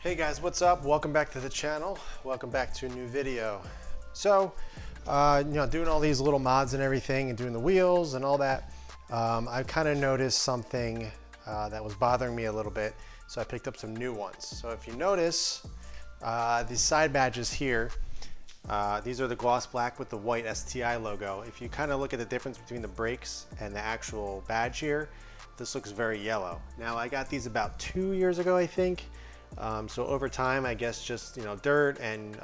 Hey guys, what's up? Welcome back to the channel. Welcome back to a new video. So, doing all these little mods and everything and doing the wheels and all that, I kind of noticed something that was bothering me a little bit. So I picked up some new ones. So if you notice, these side badges here, these are the gloss black with the white STI logo. If you kind of look at the difference between the brakes and the actual badge here, this looks very yellow. Now I got these about 2 years ago, I think. So over time, I guess just, dirt and,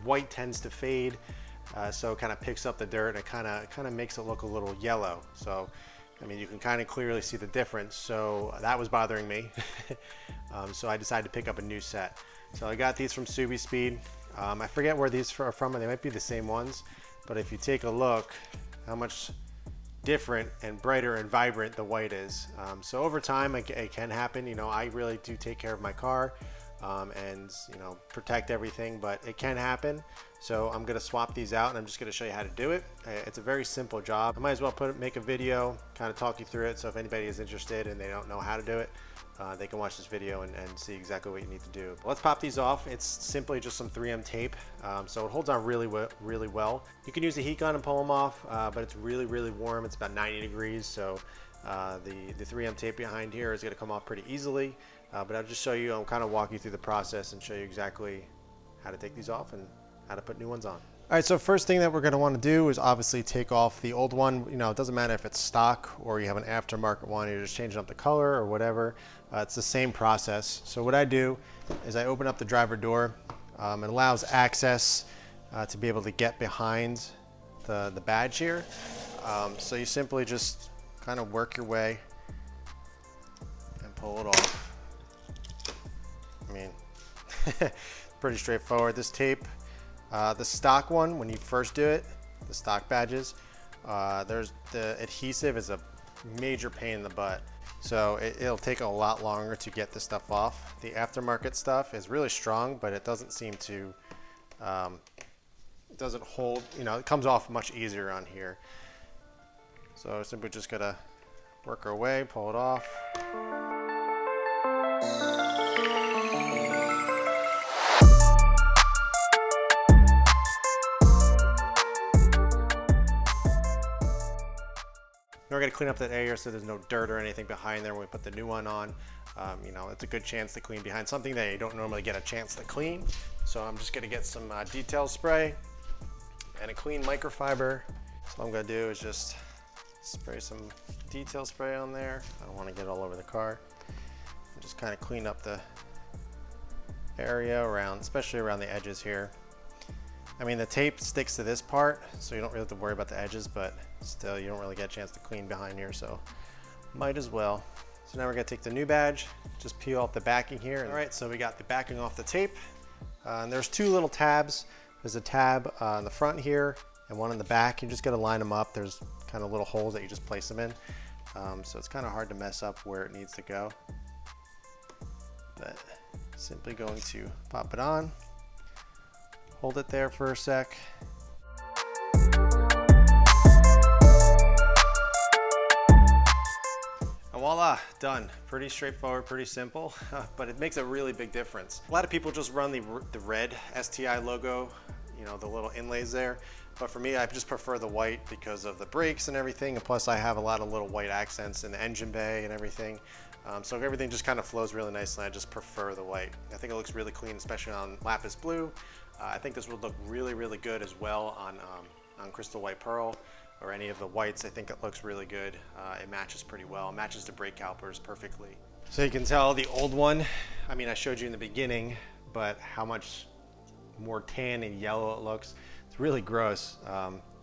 white tends to fade. So it kind of picks up the dirt and it kind of makes it look a little yellow. So, I mean, you can kind of clearly see the difference. So that was bothering me. So I decided to pick up a new set. So I got these from Subi Speed. I forget where these are from, and they might be the same ones. But if you take a look, how much different and brighter and vibrant the white is. So over time it can happen. I really do take care of my car and protect everything, but it can happen. So I'm going to swap these out and I'm just going to show you how to do it. It's a very simple job. I might as well make a video, kind of talk you through it. So if anybody is interested and they don't know how to do it, they can watch this video and see exactly what you need to do. But let's pop these off. It's simply just some 3M tape. So it holds on really well. You can use a heat gun and pull them off, but it's really warm. It's about 90 degrees. So the 3M tape behind here is going to come off pretty easily. But I'll just show you, I'll kind of walk you through the process and show you exactly how to take these off and how to put new ones on. All right, so first thing that we're going to want to do is obviously take off the old one. It doesn't matter if it's stock or you have an aftermarket one, you're just changing up the color or whatever. It's the same process. So what I do is I open up the driver door. It allows access to be able to get behind the badge here. So you simply just kind of work your way and pull it off. I mean, pretty straightforward. This tape, the stock one, when you first do it, the stock badges, there's the adhesive is a major pain in the butt. So it'll take a lot longer to get this stuff off. The aftermarket stuff is really strong, but it doesn't seem to, it doesn't hold, it comes off much easier on here. So simply just gotta work our way, pull it off. We're going to clean up that area so there's no dirt or anything behind there when we put the new one on. It's a good chance to clean behind something that you don't normally get a chance to clean. So I'm just going to get some detail spray and a clean microfiber. So what I'm going to do is just spray some detail spray on there. I don't want to get all over the car. And just kind of clean up the area around, especially around the edges here. I mean, the tape sticks to this part, so you don't really have to worry about the edges, but still, you don't really get a chance to clean behind here, so might as well. So now we're gonna take the new badge, just peel off the backing here. All right, so we got the backing off the tape. And there's two little tabs. There's a tab in the front here and one in the back. You just gotta line them up. There's kind of little holes that you just place them in. So it's kind of hard to mess up where it needs to go. But simply going to pop it on. Hold it there for a sec. And voila, done. Pretty straightforward, pretty simple, but it makes a really big difference. A lot of people just run the red STI logo, the little inlays there. But for me, I just prefer the white because of the brakes and everything. And plus I have a lot of little white accents in the engine bay and everything. So everything just kind of flows really nicely. I just prefer the white. I think it looks really clean, especially on lapis blue. I think this would look really good as well on crystal white pearl or any of the whites. I think it looks really good. It matches pretty well. It matches the brake calipers perfectly. So you can tell the old one, I mean, I showed you in the beginning, but how much more tan and yellow it looks. It's really gross.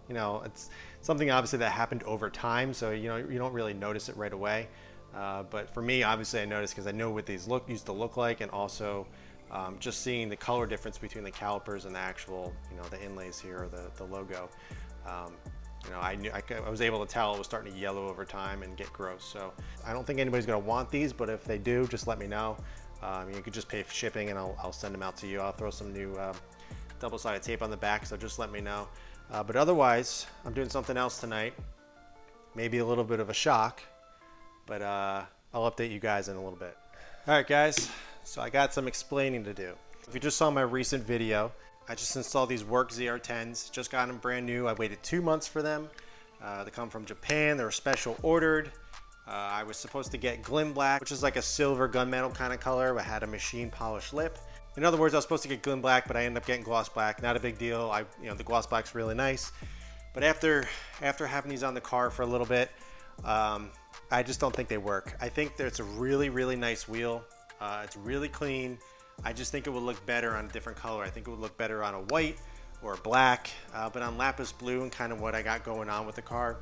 It's something obviously that happened over time, so you don't really notice it right away. But for me, obviously I noticed because I know what these used to look like, and also just seeing the color difference between the calipers and the actual, the inlays here, or the logo. I was able to tell it was starting to yellow over time and get gross. So I don't think anybody's going to want these, but if they do, just let me know. You could just pay for shipping and I'll send them out to you. I'll throw some new double-sided tape on the back, so just let me know. But otherwise, I'm doing something else tonight. Maybe a little bit of a shock, but I'll update you guys in a little bit. All right, guys. So I got some explaining to do. If you just saw my recent video, I just installed these Work ZR10s. Just got them brand new. I waited 2 months for them. They come from Japan. They were special ordered. I was supposed to get Glim Black, which is like a silver gunmetal kind of color, but had a machine polished lip. In other words, I was supposed to get Glim Black, but I ended up getting Gloss Black. Not a big deal. The Gloss Black's really nice. But after having these on the car for a little bit, I just don't think they work. I think that it's a really, really nice wheel. It's really clean. I just think it would look better on a different color. I think it would look better on a white or a black, but on lapis blue and kind of what I got going on with the car,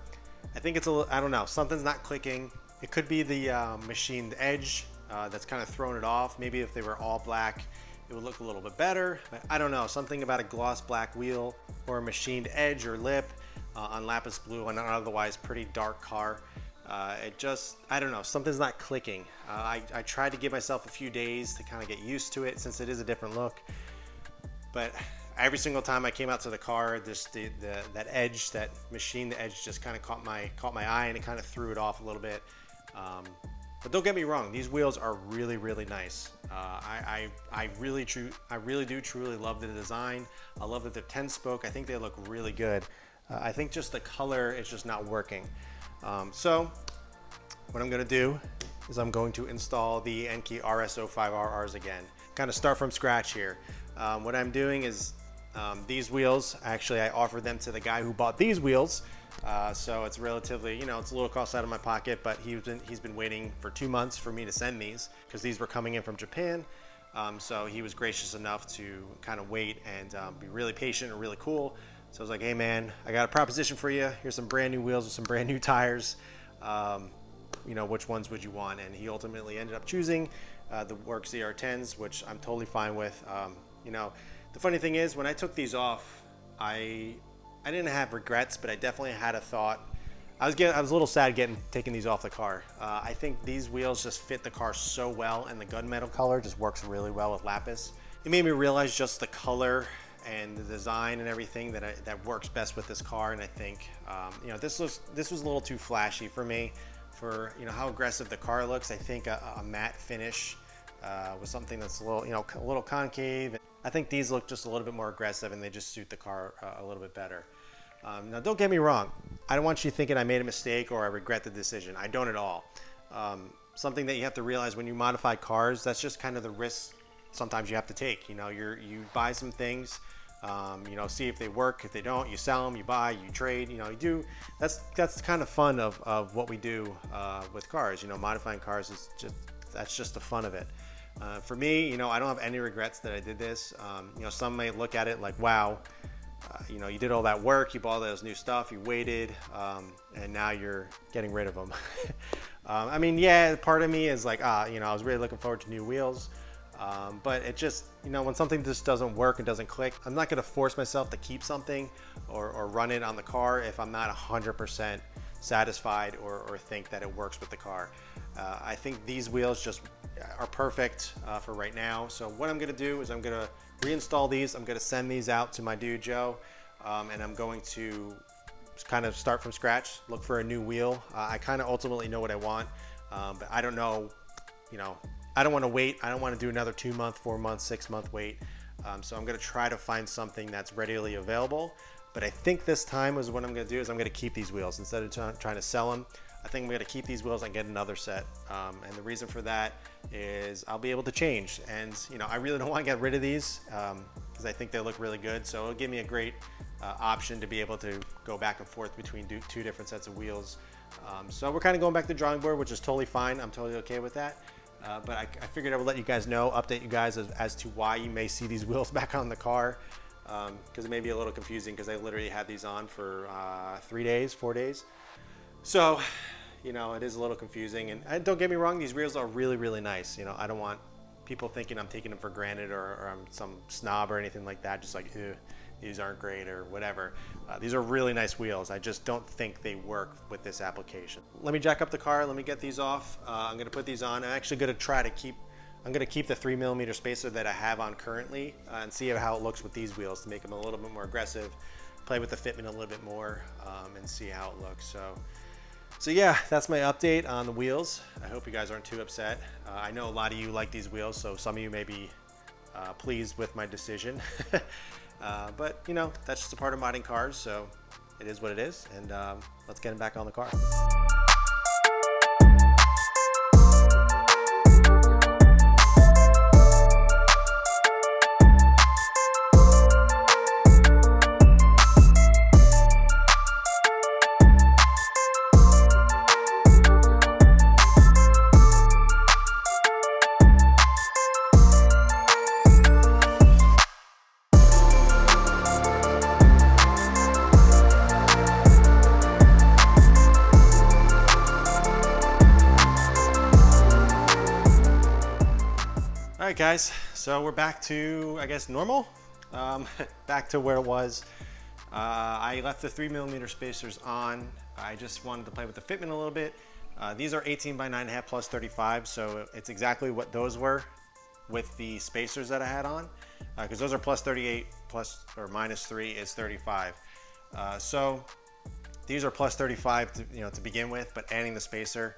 I think it's a little, I don't know, something's not clicking. It could be the machined edge that's kind of throwing it off. Maybe if they were all black, it would look a little bit better. But I don't know, something about a gloss black wheel or a machined edge or lip on lapis blue on an otherwise pretty dark car. It just, I don't know, something's not clicking. I tried to give myself a few days to kind of get used to it since it is a different look. But every single time I came out to the car, that edge, that machined edge just kind of caught my eye, and it kind of threw it off a little bit. But don't get me wrong, these wheels are really, really nice. I really do truly love the design. I love that they're 10-spoke. I think they look really good. I think just the color is just not working. So what I'm going to do is I'm going to install the Enkei RS05RRs again. Kind of start from scratch here. What I'm doing is these wheels, actually I offered them to the guy who bought these wheels. So it's relatively, it's a little cost out of my pocket, but he's been waiting for 2 months for me to send these because these were coming in from Japan. So he was gracious enough to kind of wait and be really patient and really cool. So I was like, hey man, I got a proposition for you. Here's some brand new wheels with some brand new tires. Which ones would you want? And he ultimately ended up choosing the Work ZR10s, which I'm totally fine with. The funny thing is, when I took these off, I didn't have regrets, but I definitely had a thought. I was a little sad taking these off the car. I think these wheels just fit the car so well, and the gunmetal color just works really well with lapis. It made me realize just the color and the design and everything that works best with this car. And I think this was a little too flashy for me, for how aggressive the car looks. I think a matte finish with something that's a little concave. I think these look just a little bit more aggressive, and they just suit the car a little bit better. Now don't get me wrong, I don't want you thinking I made a mistake or I regret the decision. I don't at all. Something that you have to realize when you modify cars, that's just kind of the risk sometimes you have to take. You buy some things, see if they work. If they don't, you sell them, you buy, you trade, you do. That's kind of fun of what we do with cars. Modifying cars that's just the fun of it. For me, I don't have any regrets that I did this. Some may look at it like, wow, you did all that work, you bought all those new stuff, you waited, and now you're getting rid of them. Yeah, part of me is like, I was really looking forward to new wheels. But it just, when something just doesn't work and doesn't click, I'm not going to force myself to keep something or run it on the car if I'm not 100% satisfied or think that it works with the car. I think these wheels just are perfect for right now. So what I'm going to do is I'm going to reinstall these. I'm going to send these out to my dude Joe, and I'm going to kind of start from scratch, look for a new wheel. I kind of ultimately know what I want, but I don't know, I don't want to wait. I don't want to do another 2 month, 4 month, 6 month wait. So I'm going to try to find something that's readily available. But I think this time is what I'm going to do is I'm going to keep these wheels instead of trying to sell them. I think I'm going to keep these wheels and get another set. And the reason for that is I'll be able to change. And I really don't want to get rid of these because I think they look really good. So it'll give me a great option to be able to go back and forth between two different sets of wheels. So we're kind of going back to the drawing board, which is totally fine. I'm totally okay with that. But I figured I would let you guys know, update you guys as to why you may see these wheels back on the car, because it may be a little confusing because I literally had these on for 3 days, 4 days. So, it is a little confusing. And don't get me wrong, these wheels are really, really nice. I don't want people thinking I'm taking them for granted or I'm some snob or anything like that, just like, these aren't great or whatever. These are really nice wheels. I just don't think they work with this application. Let me jack up the car. Let me get these off. I'm going to put these on. I'm actually going to try to keep the 3mm spacer that I have on currently and see how it looks with these wheels to make them a little bit more aggressive, play with the fitment a little bit more, and see how it looks. So So yeah, that's my update on the wheels. I hope you guys aren't too upset. I know a lot of you like these wheels, so some of you may be pleased with my decision. But you know, that's just a part of modding cars, so it is what it is, and let's get him back on the car. All right, guys, so we're back to, I guess, normal. Back to where it was. I left the 3mm spacers on. I just wanted to play with the fitment a little bit. These are 18 by 9.5 plus 35, so it's exactly what those were with the spacers that I had on, because those are plus 38 plus or minus 3 is 35. So these are plus 35 to begin with, but adding the spacer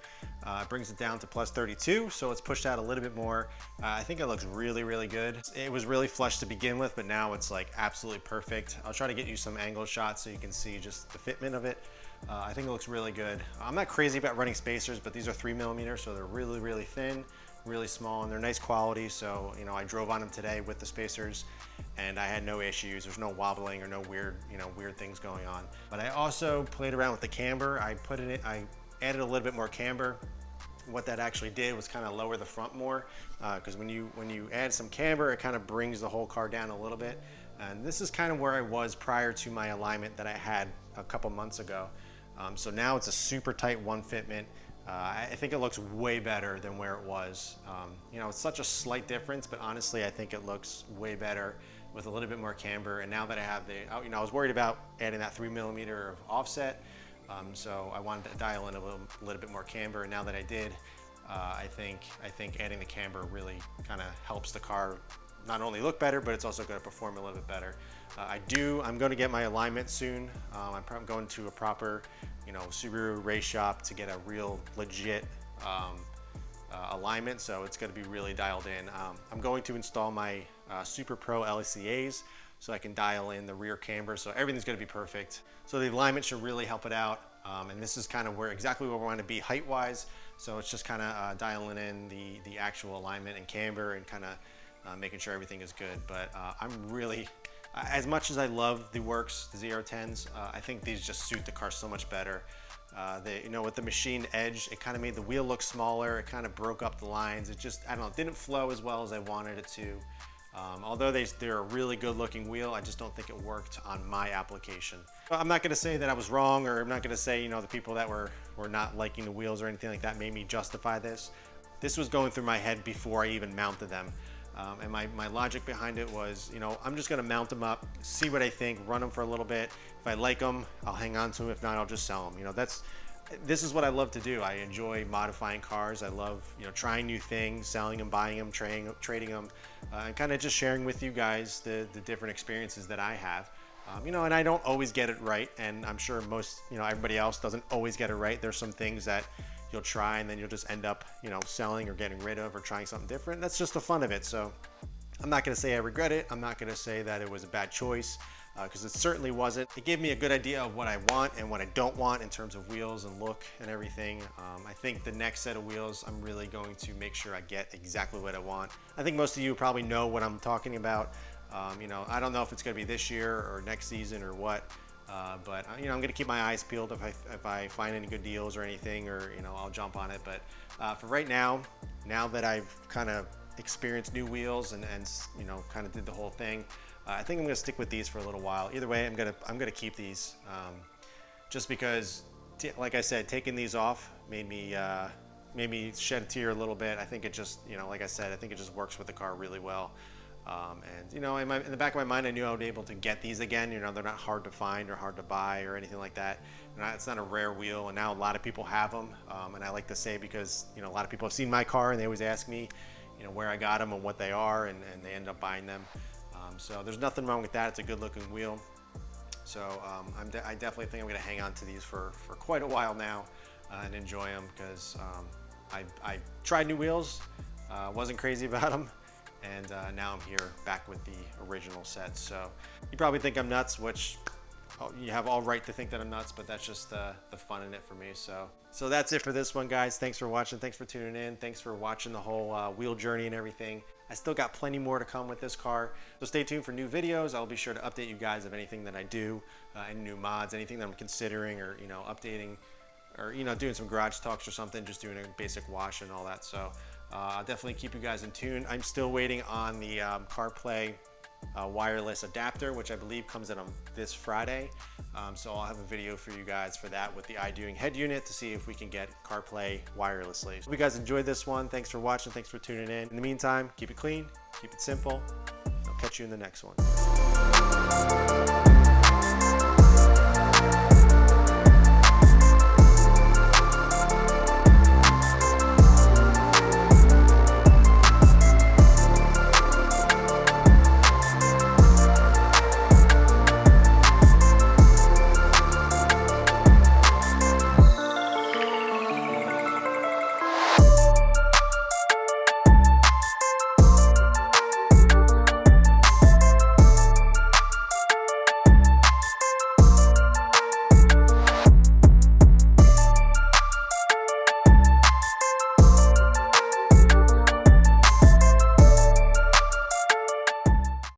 brings it down to plus 32, so it's pushed out a little bit more. I think it looks really, really good. It was really flush to begin with, but now it's like absolutely perfect. I'll try to get you some angle shots so you can see just the fitment of it. I think it looks really good. I'm not crazy about running spacers, but these are 3mm, so they're really, really thin, really small, and they're nice quality. So I drove on them today with the spacers and I had no issues. There's no wobbling or no weird things going on. But I also played around with the camber. I added a little bit more camber. What that actually did was kind of lower the front more, because when you add some camber, it kind of brings the whole car down a little bit. And this is kind of where I was prior to my alignment that I had a couple months ago. So now it's a super tight one fitment. I think it looks way better than where it was. It's such a slight difference, but honestly, I think it looks way better with a little bit more camber. And now that I have I was worried about adding that 3mm of offset. So I wanted to dial in a little bit more camber, and now that I did, I think adding the camber really kind of helps the car not only look better, but it's also going to perform a little bit better. I'm going to get my alignment soon. I'm probably going to a proper, Subaru race shop to get a real legit alignment, so it's going to be really dialed in. I'm going to install my Super Pro LCAs so I can dial in the rear camber, so everything's going to be perfect. So the alignment should really help it out, and this is kind of exactly where we want to be height-wise. So it's just kind of dialing in the actual alignment and camber and kind of making sure everything is good. But I'm really, as much as I love the Works, the ZR10s, I think these just suit the car so much better. With the machined edge, it kind of made the wheel look smaller. It kind of broke up the lines. It just, I don't know, it didn't flow as well as I wanted it to. Although they're a really good looking wheel, I just don't think it worked on my application. I'm not going to say that I was wrong, or I'm not going to say, the people that were not liking the wheels or anything like that made me justify this. This was going through my head before I even mounted them. And my logic behind it was, I'm just going to mount them up, see what I think, run them for a little bit. If I like them, I'll hang on to them. If not, I'll just sell them. This is what I love to do. I enjoy modifying cars. I love, trying new things, selling them, buying them, trading them, and kind of just sharing with you guys the different experiences that I have. And I don't always get it right, and I'm sure most, everybody else doesn't always get it right. There's some things that you'll try and then you'll just end up, selling or getting rid of or trying something different. That's just the fun of it. So I'm not going to say I regret it. I'm not going to say that it was a bad choice, because it certainly wasn't. It gave me a good idea of what I want and what I don't want in terms of wheels and look and everything. I think the next set of wheels, I'm really going to make sure I get exactly what I want. I think most of you probably know what I'm talking about. I don't know if it's going to be this year or next season or what, but I'm going to keep my eyes peeled if I find any good deals or anything, or I'll jump on it. But for right now that I've kind of experienced new wheels and kind of did the whole thing, I think I'm going to stick with these for a little while. Either way, I'm gonna keep these, just because, like I said, taking these off made me shed a tear a little bit. I think it just, like I said, I think it just works with the car really well. And in the back of my mind, I knew I would be able to get these again. They're not hard to find or hard to buy or anything like that. It's not a rare wheel, and now a lot of people have them. And I like to say, because a lot of people have seen my car and they always ask me, where I got them and what they are, and they end up buying them. So there's nothing wrong with that. It's a good looking wheel. So I definitely think I'm going to hang on to these for quite a while now. and enjoy them, because I tried new wheels, wasn't crazy about them, and now I'm here back with the original set. So you probably think I'm nuts, which you have all right to think that I'm nuts, but that's just the fun in it for me. So that's it for this one, guys. Thanks for watching. Thanks for tuning in. Thanks for watching the whole wheel journey and everything. I still got plenty more to come with this car, so stay tuned for new videos. I'll be sure to update you guys of anything that I do, any new mods, anything that I'm considering, or updating, or doing some garage talks or something, just doing a basic wash and all that. So I'll definitely keep you guys in tune. I'm still waiting on the CarPlay wireless adapter, which I believe comes in on this Friday. So I'll have a video for you guys for that with the iDoing head unit to see if we can get CarPlay wirelessly. Hope you guys enjoyed this one. Thanks for watching. Thanks for tuning in. In the meantime, keep it clean, keep it simple. I'll catch you in the next one.